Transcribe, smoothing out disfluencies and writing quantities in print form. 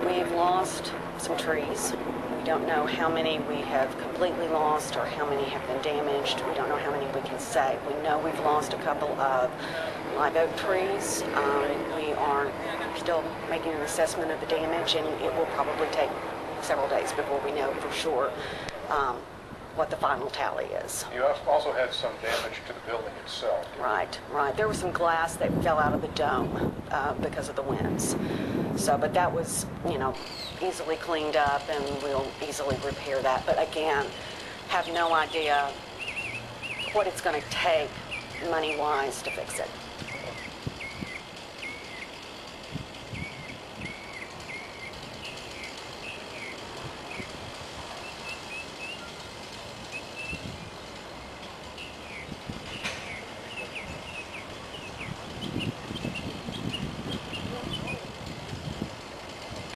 We've lost some trees. We don't know how many we have completely lost or how many have been damaged. We don't know how many we can say. We know we've lost a couple of live oak trees. We are still making an assessment of the damage, and it will probably take several days before we know for sure what the final tally is. You also had some damage to the building itself. Right. There was some glass that fell out of the dome because of the winds. So, but that was, easily cleaned up, and we'll easily repair that. But again, have no idea what it's going to take money-wise to fix it.